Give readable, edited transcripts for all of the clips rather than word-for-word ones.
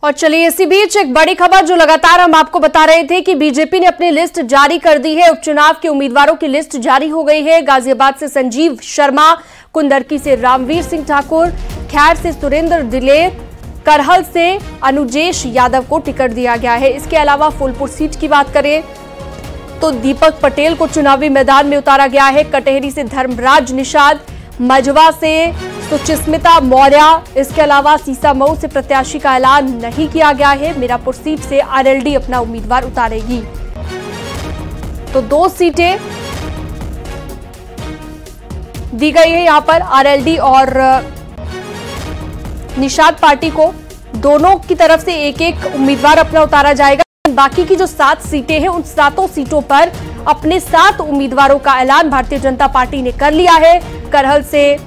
और चलिए इसी बीच एक बड़ी खबर जो लगातार हम आपको बता रहे थे कि बीजेपी ने अपनी लिस्ट जारी कर दी है। उपचुनाव के उम्मीदवारों की लिस्ट जारी हो गई है। गाजियाबाद से संजीव शर्मा, कुंदरकी से रामवीर सिंह ठाकुर, खैर से सुरेंद्र दिलेर, करहल से अनुजेश यादव को टिकट दिया गया है। इसके अलावा फूलपुर सीट की बात करें तो दीपक पटेल को चुनावी मैदान में उतारा गया है। कटेहरी से धर्मराज निषाद, मझवा से सुचिस्मिता मौर्य, इसके अलावा सीसामऊ से प्रत्याशी का ऐलान नहीं किया गया है। मीरापुर सीट से आरएलडी अपना उम्मीदवार उतारेगी। तो 2 सीटें दी गई है यहां पर आरएलडी और निषाद पार्टी को। दोनों की तरफ से एक एक उम्मीदवार अपना उतारा जाएगा। बाकी की जो 7 सीटें हैं उन 7 सीटों पर अपने 7 उम्मीदवारों का ऐलान भारतीय जनता पार्टी ने कर लिया है। करहल से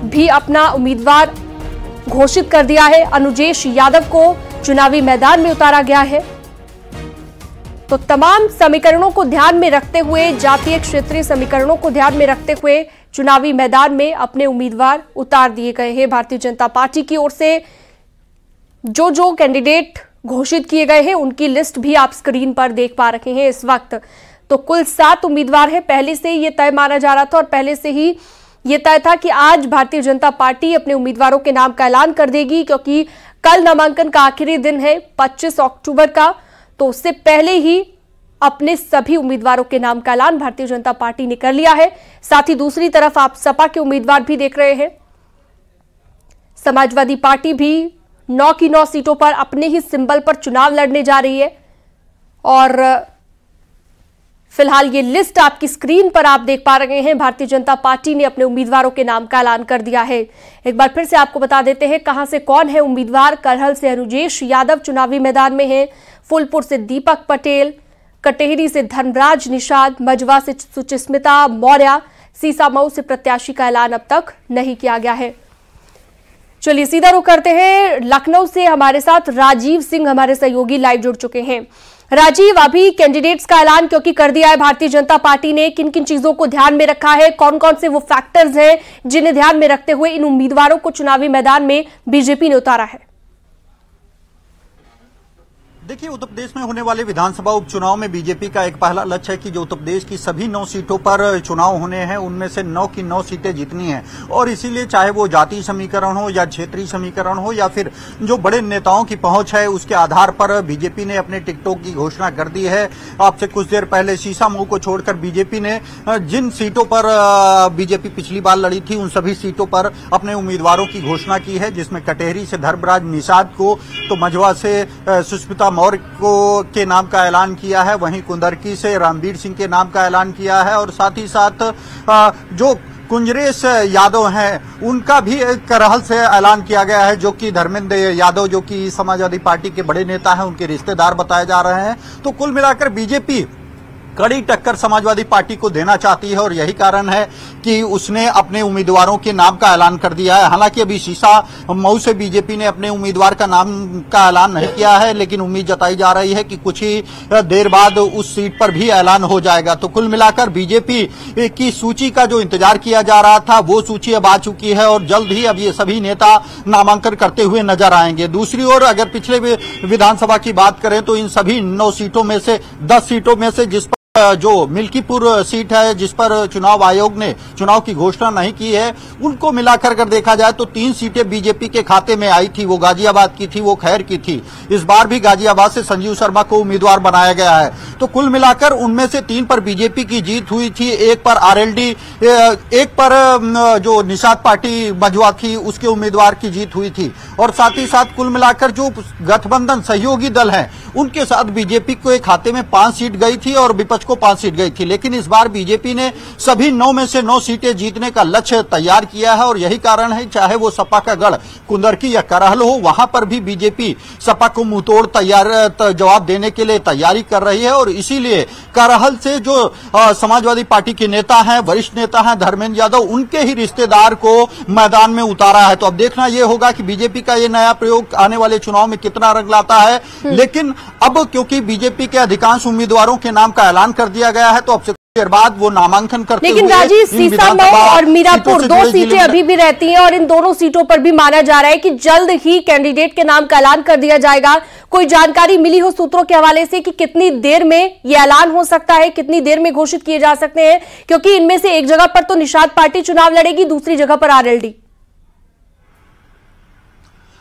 भी अपना उम्मीदवार घोषित कर दिया है। अनुजेश यादव को चुनावी मैदान में उतारा गया है। तो तमाम समीकरणों को ध्यान में रखते हुए, जातीय क्षेत्रीय समीकरणों को ध्यान में रखते हुए चुनावी मैदान में अपने उम्मीदवार उतार दिए गए हैं। भारतीय जनता पार्टी की ओर से जो कैंडिडेट घोषित किए गए हैं उनकी लिस्ट भी आप स्क्रीन पर देख पा रहे हैं इस वक्त। तो कुल 7 उम्मीदवार हैं। पहले से ये तय माना जा रहा था और पहले से ही ये तय था कि आज भारतीय जनता पार्टी अपने उम्मीदवारों के नाम का ऐलान कर देगी, क्योंकि कल नामांकन का आखिरी दिन है 25 अक्टूबर का। तो उससे पहले ही अपने सभी उम्मीदवारों के नाम का ऐलान भारतीय जनता पार्टी ने कर लिया है। साथ ही दूसरी तरफ आप सपा के उम्मीदवार भी देख रहे हैं। समाजवादी पार्टी भी 9 की 9 सीटों पर अपने ही सिंबल पर चुनाव लड़ने जा रही है। और फिलहाल ये लिस्ट आपकी स्क्रीन पर आप देख पा रहे हैं। भारतीय जनता पार्टी ने अपने उम्मीदवारों के नाम का ऐलान कर दिया है। एक बार फिर से आपको बता देते हैं कहां से कौन है उम्मीदवार। करहल से अनुजेश यादव चुनावी मैदान में है। फूलपुर से दीपक पटेल, कटेहरी से धर्मराज निषाद, मझवा से सुचिस्मिता मौर्य, सीसामऊ से प्रत्याशी का ऐलान अब तक नहीं किया गया है। चलिए सीधा रुख करते हैं। लखनऊ से हमारे साथ राजीव सिंह हमारे सहयोगी लाइव जुड़ चुके हैं। राजीव, अभी कैंडिडेट्स का ऐलान क्योंकि कर दिया है भारतीय जनता पार्टी ने, किन किन चीजों को ध्यान में रखा है, कौन कौन से वो फैक्टर्स हैं जिन्हें ध्यान में रखते हुए इन उम्मीदवारों को चुनावी मैदान में बीजेपी ने उतारा है? देखिए, उत्तर प्रदेश में होने वाले विधानसभा उपचुनाव में बीजेपी का एक पहला लक्ष्य है कि जो उत्तर प्रदेश की सभी 9 सीटों पर चुनाव होने हैं उनमें से 9 की 9 सीटें जीतनी हैं। और इसीलिए चाहे वो जातीय समीकरण हो या क्षेत्रीय समीकरण हो या फिर जो बड़े नेताओं की पहुंच है, उसके आधार पर बीजेपी ने अपने टिकटों की घोषणा कर दी है। आपसे कुछ देर पहले सीसामऊ को छोड़कर बीजेपी ने जिन सीटों पर बीजेपी पिछली बार लड़ी थी उन सभी सीटों पर अपने उम्मीदवारों की घोषणा की है, जिसमें कटेहरी से धर्मराज निषाद को, तो मझवा से सुष्मिता मौर्य के नाम का ऐलान किया है। वहीं कुंदरकी से रामवीर सिंह के नाम का ऐलान किया है। और साथ ही साथ जो कुंजरेश यादव हैं उनका भी करहल से ऐलान किया गया है, जो कि धर्मेंद्र यादव जो कि समाजवादी पार्टी के बड़े नेता हैं उनके रिश्तेदार बताए जा रहे हैं। तो कुल मिलाकर बीजेपी कड़ी टक्कर समाजवादी पार्टी को देना चाहती है और यही कारण है कि उसने अपने उम्मीदवारों के नाम का ऐलान कर दिया है। हालांकि अभी सीसामऊ से बीजेपी ने अपने उम्मीदवार का नाम का ऐलान नहीं किया है, लेकिन उम्मीद जताई जा रही है कि कुछ ही देर बाद उस सीट पर भी ऐलान हो जाएगा। तो कुल मिलाकर बीजेपी की सूची का जो इंतजार किया जा रहा था वो सूची अब आ चुकी है और जल्द ही अब ये सभी नेता नामांकन करते हुए नजर आएंगे। दूसरी ओर अगर पिछले विधानसभा की बात करें तो इन सभी 9 सीटों में से 10 सीटों में से जिस जो मिल्कीपुर सीट है जिस पर चुनाव आयोग ने चुनाव की घोषणा नहीं की है, उनको मिलाकर अगर देखा जाए तो 3 सीटें बीजेपी के खाते में आई थी। वो गाजियाबाद की थी, वो खैर की थी। इस बार भी गाजियाबाद से संजीव शर्मा को उम्मीदवार बनाया गया है। तो कुल मिलाकर उनमें से 3 पर बीजेपी की जीत हुई थी, 1 पर आरएलडी, 1 पर जो निषाद पार्टी मझवा थी उसके उम्मीदवार की जीत हुई थी। और साथ ही साथ कुल मिलाकर जो गठबंधन सहयोगी दल हैं उनके साथ बीजेपी के खाते में 5 सीट गई थी और विपक्ष को 5 सीट गई थी। लेकिन इस बार बीजेपी ने सभी 9 में से 9 सीटें जीतने का लक्ष्य तैयार किया है और यही कारण है, चाहे वो सपा का गढ़ कुंदरकी या करहल हो, वहां पर भी बीजेपी सपा को मुंहतोड़ जवाब देने के लिए तैयारी कर रही है। और इसीलिए करहल से जो समाजवादी पार्टी के नेता हैं, वरिष्ठ नेता हैं धर्मेंद्र यादव, उनके ही रिश्तेदार को मैदान में उतारा है। तो अब देखना यह होगा कि बीजेपी का ये नया प्रयोग आने वाले चुनाव में कितना रंग लाता है। लेकिन अब क्योंकि बीजेपी के अधिकांश उम्मीदवारों के नाम का ऐलान कर दिया गया है तो अब से देर बाद वो नामांकन करते लेकिन राजीव, सीसामऊ और मीरापुर दो सीटें अभी भी रहती हैं और इन दोनों सीटों पर भी माना जा रहा है कि जल्द ही कैंडिडेट के नाम का ऐलान कर दिया जाएगा। कोई जानकारी मिली हो सूत्रों के हवाले से कि कितनी देर में यह ऐलान हो सकता है, कितनी देर में घोषित किए जा सकते हैं? क्योंकि इनमें से एक जगह पर तो निषाद पार्टी चुनाव लड़ेगी, दूसरी जगह पर आरएलडी।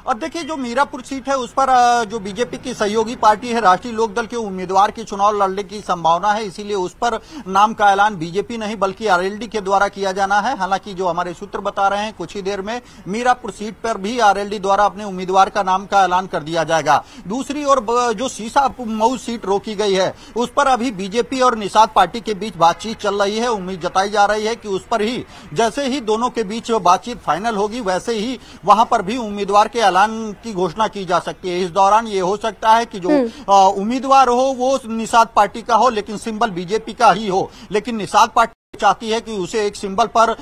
और देखिए, जो मीरापुर सीट है उस पर जो बीजेपी की सहयोगी पार्टी है राष्ट्रीय लोकदल के उम्मीदवार के चुनाव लड़ने की संभावना है, इसीलिए उस पर नाम का ऐलान बीजेपी नहीं बल्कि आरएलडी के द्वारा किया जाना है। हालांकि जो हमारे सूत्र बता रहे हैं कुछ ही देर में मीरापुर सीट पर भी आरएलडी द्वारा अपने उम्मीदवार का नाम का ऐलान कर दिया जाएगा। दूसरी ओर जो सीसामऊ सीट रोकी गई है उस पर अभी बीजेपी और निषाद पार्टी के बीच बातचीत चल रही है। उम्मीद जताई जा रही है कि उस पर ही जैसे ही दोनों के बीच बातचीत फाइनल होगी वैसे ही वहां पर भी उम्मीदवार के की घोषणा की जा सकती है। इस दौरान ये हो सकता है कि जो उम्मीदवार हो वो निषाद पार्टी का हो लेकिन सिंबल बीजेपी का ही हो, लेकिन निषाद पार्टी चाहती है कि उसे एक सिंबल पर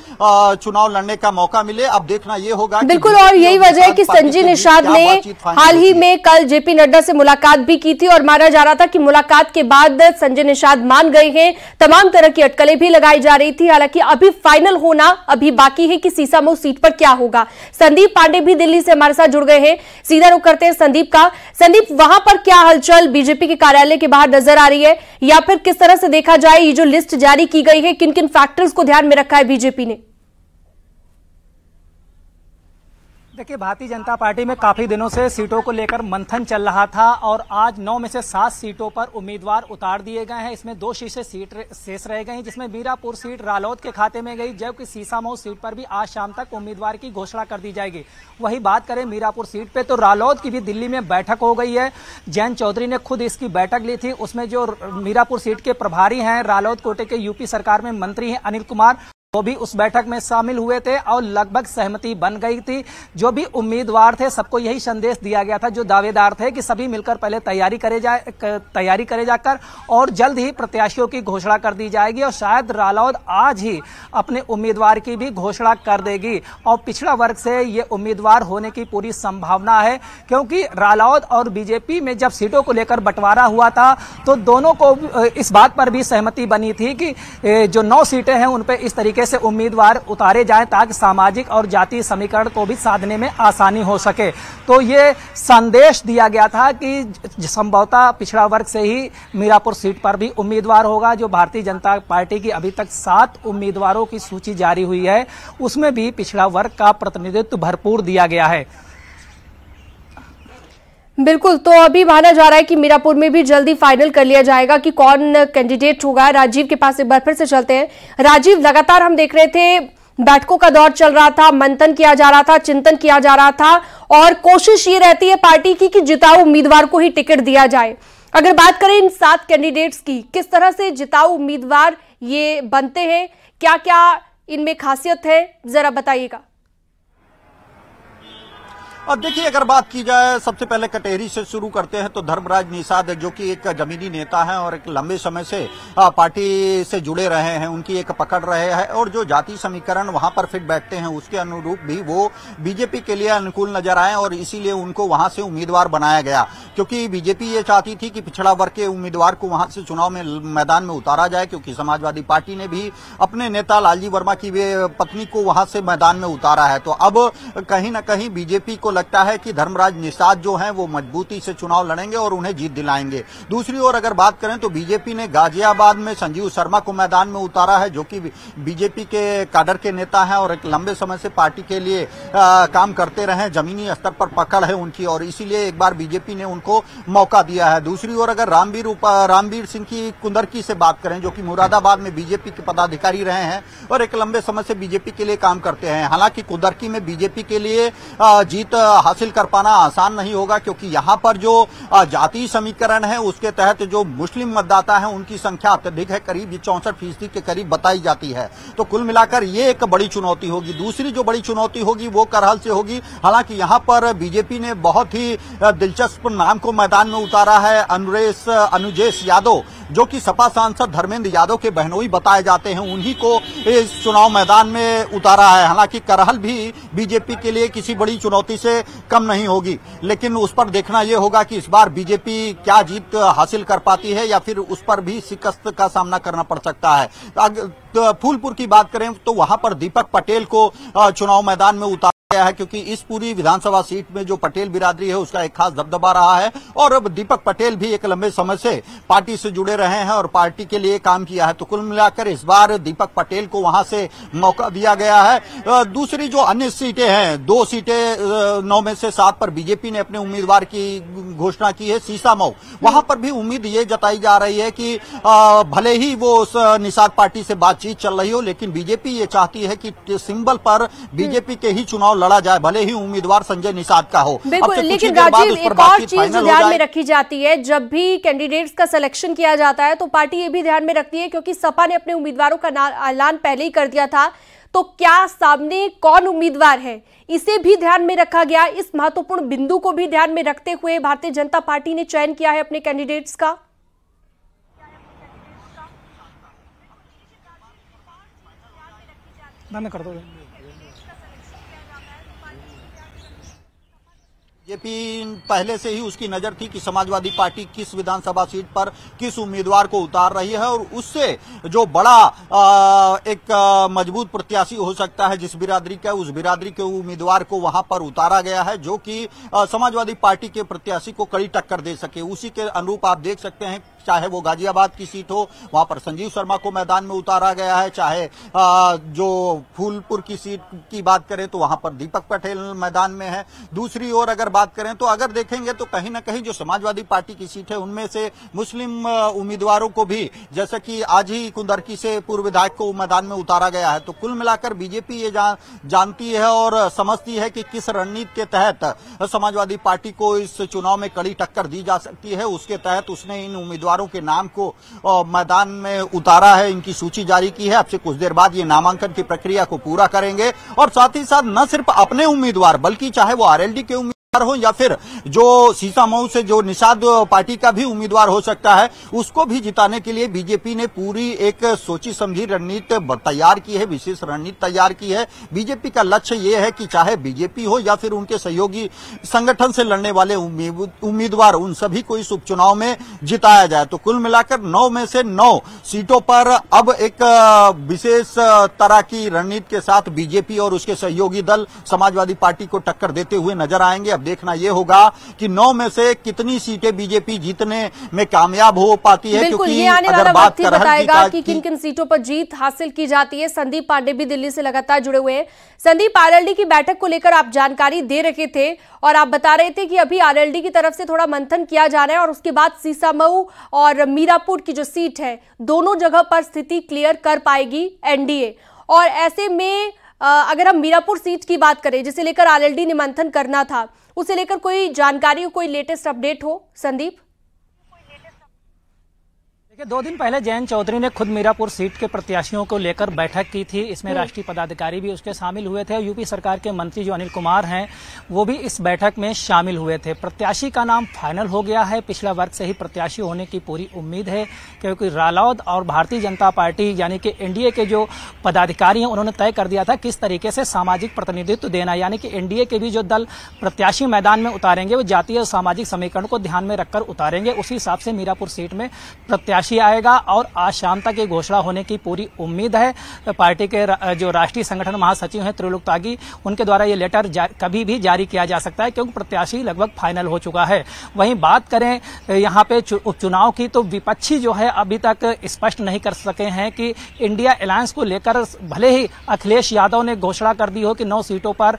चुनाव लड़ने का मौका मिले। अब देखना ये होगा। बिल्कुल, और यही वजह है कि संजय निषाद ने हाल ही में कल जेपी नड्डा से मुलाकात भी की थी और माना जा रहा था कि मुलाकात के बाद संजय निषाद मान गए हैं। तमाम तरह की अटकलें भी लगाई जा रही थी। हालांकि अभी फाइनल होना अभी बाकी है कि सीसामऊ सीट पर क्या होगा। संदीप पांडे भी दिल्ली से हमारे साथ जुड़ गए हैं, सीधा रुख करते हैं संदीप का। संदीप, वहां पर क्या हलचल बीजेपी के कार्यालय के बाहर नजर आ रही है, या फिर किस तरह से देखा जाए ये जो लिस्ट जारी की गई है, किन किन फैक्टर्स को ध्यान में रखा है बीजेपी ने? देखिए, भारतीय जनता पार्टी में काफी दिनों से सीटों को लेकर मंथन चल रहा था और आज 9 में से 7 सीटों पर उम्मीदवार उतार दिए गए हैं। इसमें 2 सीटें शेष रह गई, जिसमें मीरापुर सीट रालोद के खाते में गई, जबकि सीसामऊ सीट पर भी आज शाम तक उम्मीदवार की घोषणा कर दी जाएगी। वही बात करें मीरापुर सीट पे तो रालोद की भी दिल्ली में बैठक हो गई है। जयंत चौधरी ने खुद इसकी बैठक ली थी। उसमें जो मीरापुर सीट के प्रभारी हैं, रालोद कोटे के यूपी सरकार में मंत्री हैं अनिल कुमार, वो भी उस बैठक में शामिल हुए थे और लगभग सहमति बन गई थी। जो भी उम्मीदवार थे सबको यही संदेश दिया गया था, जो दावेदार थे, कि सभी मिलकर पहले तैयारी करे जाकर और जल्द ही प्रत्याशियों की घोषणा कर दी जाएगी और शायद रालोद आज ही अपने उम्मीदवार की भी घोषणा कर देगी। और पिछड़ा वर्ग से ये उम्मीदवार होने की पूरी संभावना है, क्योंकि रालोद और बीजेपी में जब सीटों को लेकर बंटवारा हुआ था तो दोनों को इस बात पर भी सहमति बनी थी कि जो 9 सीटें हैं उन पर इस तरीके से उम्मीदवार उतारे जाएं ताकि सामाजिक और जातीय समीकरण को भी साधने में आसानी हो सके। तो ये संदेश दिया गया था कि संभवतः पिछड़ा वर्ग से ही मीरापुर सीट पर भी उम्मीदवार होगा। जो भारतीय जनता पार्टी की अभी तक 7 उम्मीदवारों की सूची जारी हुई है उसमें भी पिछड़ा वर्ग का प्रतिनिधित्व भरपूर दिया गया है। बिल्कुल, तो अभी माना जा रहा है कि मीरापुर में भी जल्दी फाइनल कर लिया जाएगा कि कौन कैंडिडेट होगा। राजीव के पास एक बार फिर से चलते हैं। राजीव, लगातार हम देख रहे थे बैठकों का दौर चल रहा था, मंथन किया जा रहा था, चिंतन किया जा रहा था और कोशिश ये रहती है पार्टी की कि जिताऊ उम्मीदवार को ही टिकट दिया जाए। अगर बात करें इन 7 कैंडिडेट्स की, किस तरह से जिताऊ उम्मीदवार ये बनते हैं, क्या क्या इनमें खासियत है, जरा बताइएगा। अब देखिए, अगर बात की जाए सबसे पहले कटेहरी से शुरू करते हैं तो धर्मराज निषाद जो कि एक जमीनी नेता है और एक लंबे समय से पार्टी से जुड़े रहे हैं, उनकी एक पकड़ रहे हैं और जो जाति समीकरण वहां पर फिट बैठते हैं उसके अनुरूप भी वो बीजेपी के लिए अनुकूल नजर आए और इसीलिए उनको वहां से उम्मीदवार बनाया गया। क्योंकि बीजेपी ये चाहती थी कि पिछड़ा वर्ग के उम्मीदवार को वहां से चुनाव में मैदान में उतारा जाए, क्योंकि समाजवादी पार्टी ने भी अपने नेता लालजी वर्मा की पत्नी को वहां से मैदान में उतारा है। तो अब कहीं न कहीं बीजेपी को लगता है कि धर्मराज निषाद जो हैं वो मजबूती से चुनाव लड़ेंगे और उन्हें जीत दिलाएंगे। दूसरी ओर अगर बात करें तो बीजेपी ने गाजियाबाद में संजीव शर्मा को मैदान में उतारा है, जो कि बीजेपी के काडर के नेता हैं और एक लंबे समय से पार्टी के लिए काम करते रहे, जमीनी स्तर पर पकड़ है उनकी और इसीलिए एक बार बीजेपी ने उनको मौका दिया है। दूसरी ओर अगर रामवीर सिंह की कुंदरकी से बात करें, जो कि मुरादाबाद में बीजेपी के पदाधिकारी रहे हैं और एक लंबे समय से बीजेपी के लिए काम करते हैं। हालांकि कुंदरकी में बीजेपी के लिए जीत हासिल कर पाना आसान नहीं होगा, क्योंकि यहां पर जो जातीय समीकरण है उसके तहत जो मुस्लिम मतदाता हैं उनकी संख्या अत्यधिक है, करीब 64% के करीब बताई जाती है। तो कुल मिलाकर ये एक बड़ी चुनौती होगी। दूसरी जो बड़ी चुनौती होगी वो करहल से होगी। हालांकि यहां पर बीजेपी ने बहुत ही दिलचस्प नाम को मैदान में उतारा है, अनुजेश यादव, जो कि सपा सांसद धर्मेंद्र यादव के बहनोई बताए जाते हैं, उन्हीं को इस चुनाव मैदान में उतारा है। हालांकि करहल भी बीजेपी के लिए किसी बड़ी चुनौती से कम नहीं होगी, लेकिन उस पर देखना यह होगा कि इस बार बीजेपी क्या जीत हासिल कर पाती है या फिर उस पर भी शिकस्त का सामना करना पड़ सकता है। तो फूलपुर की बात करें तो वहां पर दीपक पटेल को चुनाव मैदान में उतारा है, क्योंकि इस पूरी विधानसभा सीट में जो पटेल बिरादरी है उसका एक खास दबदबा रहा है और अब दीपक पटेल भी एक लंबे समय से पार्टी से जुड़े रहे हैं और पार्टी के लिए काम किया है। तो कुल मिलाकर इस बार दीपक पटेल को वहां से मौका दिया गया है। दूसरी जो अन्य सीटें हैं, 2 सीटें 9 में से 7 पर बीजेपी ने अपने उम्मीदवार की घोषणा की है। सीसामऊ, वहां पर भी उम्मीद ये जताई जा रही है कि भले ही वो उस निषाद पार्टी से बातचीत चल रही हो, लेकिन बीजेपी ये चाहती है कि सिंबल पर बीजेपी के ही चुनाव लड़ा जाए, भले ही उम्मीदवार संजय निषाद का हो। बिल्कुल, लेकिन राजीव एक और चीज जो ध्यान में रखी जाती है, जब भी कैंडिडेट्स का सिलेक्शन किया जाता है तो पार्टी ये भी ध्यान में रखती है, क्योंकि सपा ने अपने उम्मीदवारों का ऐलान पहले ही कर दिया था, तो क्या सामने कौन उम्मीदवार है इसे भी ध्यान में रखा गया। इस महत्वपूर्ण बिंदु को भी ध्यान में रखते हुए भारतीय जनता पार्टी ने चयन किया है अपने कैंडिडेट्स का। कर दो। बीजेपी पहले से ही उसकी नजर थी कि समाजवादी पार्टी किस विधानसभा सीट पर किस उम्मीदवार को उतार रही है और उससे जो बड़ा एक मजबूत प्रत्याशी हो सकता है जिस बिरादरी का, उस बिरादरी के उम्मीदवार को वहां पर उतारा गया है, जो कि समाजवादी पार्टी के प्रत्याशी को कड़ी टक्कर दे सके। उसी के अनुरूप आप देख सकते हैं, चाहे वो गाजियाबाद की सीट हो, वहां पर संजीव शर्मा को मैदान में उतारा गया है, चाहे जो फूलपुर की सीट की बात करें तो वहां पर दीपक पटेल मैदान में है। दूसरी ओर अगर बात करें तो अगर देखेंगे तो कहीं ना कहीं जो समाजवादी पार्टी की सीट है उनमें से मुस्लिम उम्मीदवारों को भी, जैसे कि आज ही कुंदरकी से पूर्व विधायक को मैदान में उतारा गया है। तो कुल मिलाकर बीजेपी ये जानती है और समझती है कि किस रणनीति के तहत समाजवादी पार्टी को इस चुनाव में कड़ी टक्कर दी जा सकती है, उसके तहत उसने इन उम्मीदवारों के नाम को मैदान में उतारा है, इनकी सूची जारी की है। अब से कुछ देर बाद ये नामांकन की प्रक्रिया को पूरा करेंगे और साथ ही साथ न सिर्फ अपने उम्मीदवार बल्कि चाहे वो आरएलडी के उम्मीदवार हो या फिर जो सीसामऊ से जो निषाद पार्टी का भी उम्मीदवार हो सकता है, उसको भी जिताने के लिए बीजेपी ने पूरी एक सोची समझी रणनीति तैयार की है, विशेष रणनीति तैयार की है। बीजेपी का लक्ष्य ये है कि चाहे बीजेपी हो या फिर उनके सहयोगी संगठन से लड़ने वाले उम्मीदवार, उन सभी को इस उपचुनाव में जिताया जाए। तो कुल मिलाकर 9 में से 9 सीटों पर अब एक विशेष तरह की रणनीति के साथ बीजेपी और उसके सहयोगी दल समाजवादी पार्टी को टक्कर देते हुए नजर आएंगे। अब देखना यह होगा कि 9 में से कितनी सीटें बीजेपी जीतने में कामयाब हो पाती है, क्योंकि ये आने वाला वक्त ही बताएगा कि किन किन सीटों पर जीत हासिल की जाती है। संदीप पांडे भी दिल्ली से लगातार जुड़े हुए हैं। संदीप, आरएलडी की बैठक को लेकर आप जानकारी दे रखे थे और आप बता रहे थे कि अभी आरएलडी की तरफ से थोड़ा मंथन किया जा रहा है और उसके बाद सीसामऊ और मीरापुर की जो सीट है, दोनों जगह पर स्थिति क्लियर कर पाएगी एनडीए। और ऐसे में अगर हम मीरापुर सीट की बात करें जिसे लेकर आरएलडी ने मंथन करना था, उसे लेकर कोई जानकारी, कोई लेटेस्ट अपडेट हो संदीप? देखिए, 2 दिन पहले जयंत चौधरी ने खुद मीरापुर सीट के प्रत्याशियों को लेकर बैठक की थी। इसमें राष्ट्रीय पदाधिकारी भी उसके शामिल हुए थे। यूपी सरकार के मंत्री जो अनिल कुमार हैं वो भी इस बैठक में शामिल हुए थे। प्रत्याशी का नाम फाइनल हो गया है। पिछला वर्ग से ही प्रत्याशी होने की पूरी उम्मीद है, क्योंकि रालोद और भारतीय जनता पार्टी यानी कि एनडीए के जो पदाधिकारी हैं उन्होंने तय कर दिया था किस तरीके से सामाजिक प्रतिनिधित्व देना, यानी कि एनडीए के भी जो दल प्रत्याशी मैदान में उतारेंगे वो जातीय और सामाजिक समीकरण को ध्यान में रखकर उतारेंगे। उसी हिसाब से मीरापुर सीट में प्रत्याशी आएगा और आज शाम तक ये घोषणा होने की पूरी उम्मीद है। तो पार्टी के जो राष्ट्रीय संगठन महासचिव हैं त्रिलोक त्यागी, उनके द्वारा ये लेटर कभी भी जारी किया जा सकता है, क्योंकि प्रत्याशी लगभग फाइनल हो चुका है। वहीं बात करें यहाँ पे उपचुनाव की, तो विपक्षी जो है अभी तक स्पष्ट नहीं कर सके हैं कि इंडिया अलायंस को लेकर भले ही अखिलेश यादव ने घोषणा कर दी हो कि 9 सीटों पर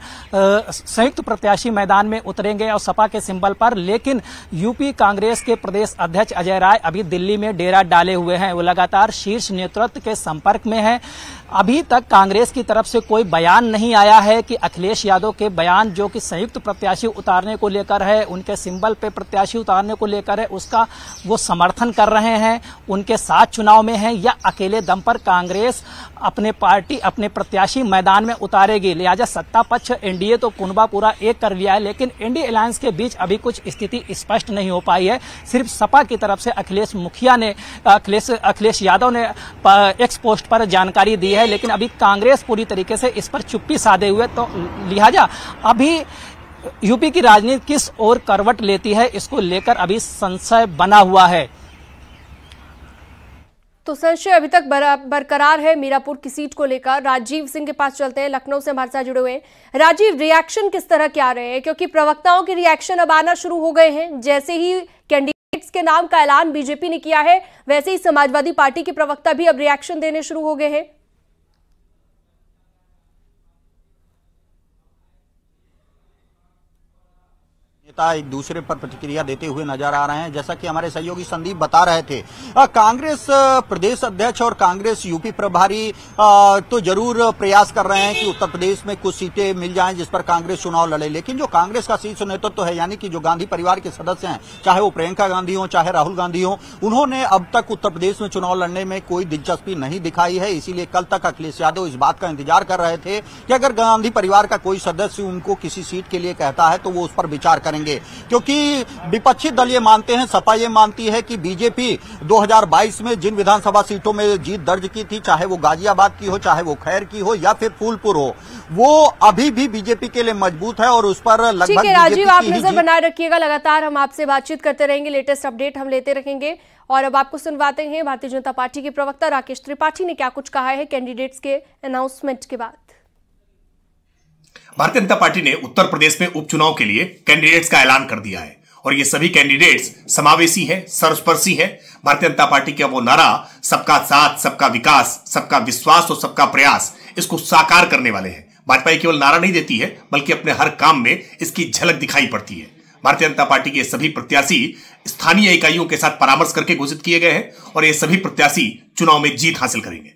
संयुक्त प्रत्याशी मैदान में उतरेंगे और सपा के सिंबल पर, लेकिन यूपी कांग्रेस के प्रदेश अध्यक्ष अजय राय अभी दिल्ली में डेरा डाले हुए हैं। वो लगातार शीर्ष नेतृत्व के संपर्क में है। अभी तक कांग्रेस की तरफ से कोई बयान नहीं आया है कि अखिलेश यादव के बयान जो कि संयुक्त प्रत्याशी उतारने को लेकर है, उनके सिंबल पे प्रत्याशी उतारने को लेकर है, उसका वो समर्थन कर रहे हैं, उनके साथ चुनाव में हैं, या अकेले दम पर कांग्रेस अपने प्रत्याशी मैदान में उतारेगी। लिहाजा सत्ता पक्ष एनडीए तो कुनबा पूरा एक कर लिया है, लेकिन एनडीए अलायंस के बीच अभी कुछ स्थिति स्पष्ट नहीं हो पाई है। सिर्फ सपा की तरफ से अखिलेश यादव ने एक्स पोस्ट पर जानकारी दी है, लेकिन अभी कांग्रेस पूरी तरीके से इस पर चुप्पी साधे हुए, तो लिहाजा अभी यूपी की राजनीति किस ओर करवट लेती है, इसको लेकर अभी संशय बना हुआ है। तो संशय अभी तक बरकरार है मीरापुर की सीट को लेकर। राजीव सिंह के पास चलते हैं, लखनऊ से हमारे साथ जुड़े हुए हैं। राजीव, रिएक्शन किस तरह के आ रहे हैं, क्योंकि प्रवक्ताओं के रिएक्शन अब आना शुरू हो गए हैं। जैसे ही कैंडिडेट्स के नाम का ऐलान बीजेपी ने किया है, वैसे ही समाजवादी पार्टी के प्रवक्ता भी अब रिएक्शन देने शुरू हो गए हैं। नेता एक दूसरे पर प्रतिक्रिया देते हुए नजर आ रहे हैं। जैसा कि हमारे सहयोगी संदीप बता रहे थे, कांग्रेस प्रदेश अध्यक्ष और कांग्रेस यूपी प्रभारी तो जरूर प्रयास कर रहे हैं कि उत्तर प्रदेश में कुछ सीटें मिल जाएं जिस पर कांग्रेस चुनाव लड़े, लेकिन जो कांग्रेस का शीर्ष नेतृत्व है, यानी कि जो गांधी परिवार के सदस्य हैं, चाहे वो प्रियंका गांधी हो चाहे राहुल गांधी हो, उन्होंने अब तक उत्तर प्रदेश में चुनाव लड़ने में कोई दिलचस्पी नहीं दिखाई है। इसीलिए कल तक अखिलेश यादव इस बात का इंतजार कर रहे थे कि अगर गांधी परिवार का कोई सदस्य उनको किसी सीट के लिए कहता है तो वो उस पर विचार करेंगे, क्योंकि विपक्षी दल ये मानते हैं, सपा ये मानती है कि बीजेपी 2022 में जिन विधानसभा सीटों में जीत दर्ज की थी, चाहे वो गाजियाबाद की हो, चाहे वो खैर की हो या फिर फूलपुर हो, वो अभी भी बीजेपी के लिए मजबूत है और उस पर लगभग। ठीक है राजीव, आप नजर बनाए रखिएगा, लगातार हम आपसे बातचीत करते रहेंगे, लेटेस्ट अपडेट हम लेते रहेंगे। और अब आपको सुनवाते हैं भारतीय जनता पार्टी के प्रवक्ता राकेश त्रिपाठी ने क्या कुछ कहा है कैंडिडेट्स के अनाउंसमेंट के बाद। भारतीय जनता पार्टी ने उत्तर प्रदेश में उपचुनाव के लिए कैंडिडेट्स का ऐलान कर दिया है और ये सभी कैंडिडेट्स समावेशी है, सर्वस्पर्शी है। भारतीय जनता पार्टी का वो नारा सबका साथ, सबका विकास, सबका विश्वास और सबका प्रयास, इसको साकार करने वाले हैं। भाजपा केवल नारा नहीं देती है बल्कि अपने हर काम में इसकी झलक दिखाई पड़ती है। भारतीय जनता पार्टी के सभी प्रत्याशी स्थानीय इकाइयों के साथ परामर्श करके घोषित किए गए हैं और ये सभी प्रत्याशी चुनाव में जीत हासिल करेंगे।